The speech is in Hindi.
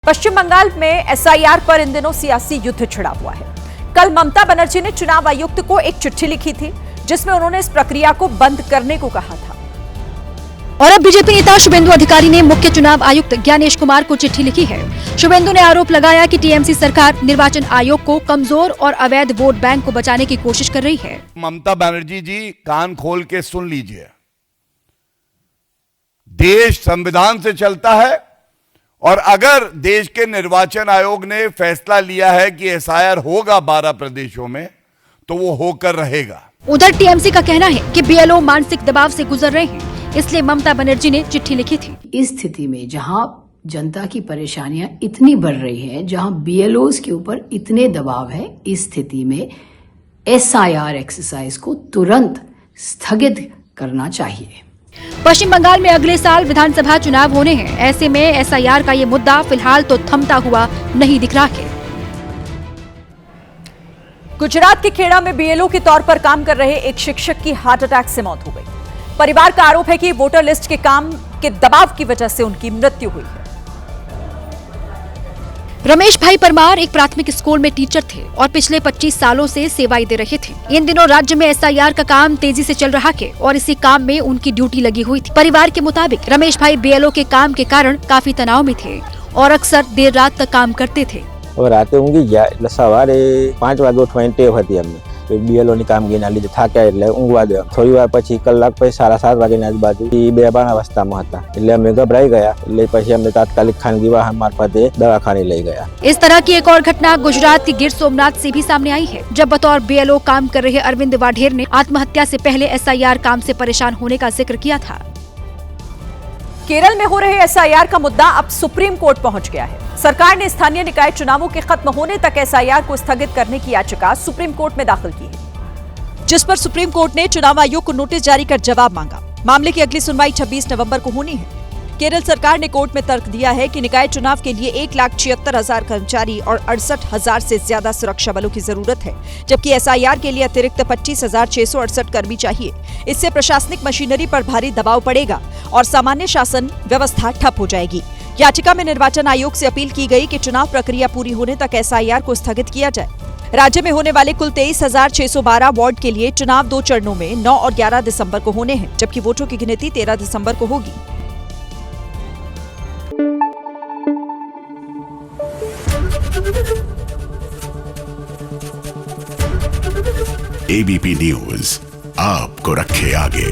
पश्चिम बंगाल में एसआईआर पर इन दिनों सियासी युद्ध छिड़ा हुआ है। कल ममता बनर्जी ने चुनाव आयुक्त को एक चिट्ठी लिखी थी जिसमें उन्होंने इस प्रक्रिया को बंद करने को कहा था। और अब बीजेपी नेता शुभेंदु अधिकारी ने मुख्य चुनाव आयुक्त ज्ञानेश कुमार को चिट्ठी लिखी है। शुभेंदु ने आरोप लगाया कि टीएमसी सरकार निर्वाचन आयोग को कमजोर और अवैध वोट बैंक को बचाने की कोशिश कर रही है। ममता बनर्जी जी, कान खोल के सुन लीजिए। देश संविधान से चलता है और अगर देश के निर्वाचन आयोग ने फैसला लिया है कि एसआईआर होगा 12 प्रदेशों में, तो वो होकर रहेगा। उधर टीएमसी का कहना है कि बीएलओ मानसिक दबाव से गुजर रहे हैं, इसलिए ममता बनर्जी ने चिट्ठी लिखी थी। इस स्थिति में जहां जनता की परेशानियां इतनी बढ़ रही हैं, जहां बीएलओस के ऊपर इतने दबाव है, इस स्थिति में एसआईआर एक्सरसाइज को तुरंत स्थगित करना चाहिए। पश्चिम बंगाल में अगले साल विधानसभा चुनाव होने हैं। ऐसे में एसआईआर का ये मुद्दा फिलहाल तो थमता हुआ नहीं दिख रहा है। गुजरात के खेड़ा में बीएलओ के तौर पर काम कर रहे एक शिक्षक की हार्ट अटैक से मौत हो गई। परिवार का आरोप है कि वोटर लिस्ट के काम के दबाव की वजह से उनकी मृत्यु हुई है। रमेश भाई परमार एक प्राथमिक स्कूल में टीचर थे और पिछले 25 सालों से सेवाएं दे रहे थे। इन दिनों राज्य में एसआईआर का काम तेजी से चल रहा है और इसी काम में उनकी ड्यूटी लगी हुई थी। परिवार के मुताबिक रमेश भाई बीएलओ के काम के कारण काफी तनाव में थे और अक्सर देर रात तक काम करते थे। राते ઊંઘી સવારે 5 વાગે ઉઠવાની ટેવ હતી અમને। બીએલઓ ની કામગીરીના લીધે થાક્યા એટલે ઊંઘવા દે। થોડી વાર પછી કલાક પછી 7:30 વાગ્યાની આજુબાજુ બેભાન અવસ્થામાં હતા એટલે અમે ગભરાઈ ગયા એટલે પછી અમે તાત્કાલિક ખાનગી વાહન મારફતે દવાખાને લઈ ગયા। इस तरह की एक और घटना गुजरात के गिर सोमनाथ से भी सामने आई है, जब बतौर बीएलओ काम कर रहे अरविंद वाढेर ने आत्महत्या से पहले एसआईआर काम से परेशान होने का जिक्र किया था। केरल में हो रहे एसआईआर का मुद्दा अब सुप्रीम कोर्ट पहुंच गया है। सरकार ने स्थानीय निकाय चुनावों के खत्म होने तक एसआईआर को स्थगित करने की याचिका सुप्रीम कोर्ट में दाखिल की है, जिस पर सुप्रीम कोर्ट ने चुनाव आयोग को नोटिस जारी कर जवाब मांगा। मामले की अगली सुनवाई 26 नवंबर को होनी है। केरल सरकार ने कोर्ट में तर्क दिया है कि निकाय चुनाव के लिए 1,76,000 कर्मचारी और 68,000 से ज्यादा सुरक्षा बलों की जरूरत है, जबकि एसआईआर के लिए अतिरिक्त 25,668 कर्मी चाहिए। इससे प्रशासनिक मशीनरी पर भारी दबाव पड़ेगा और सामान्य शासन व्यवस्था ठप हो जाएगी। याचिका में निर्वाचन आयोग से अपील की गई कि चुनाव प्रक्रिया पूरी होने तक एसआईआर को स्थगित किया जाए। राज्य में होने वाले कुल 23,612 वार्ड के लिए चुनाव 2 चरणों में 9 और 11 दिसंबर को होने हैं, जबकि वोटों की गिनती 13 दिसंबर को होगी। एबीपी न्यूज आपको रखे आगे।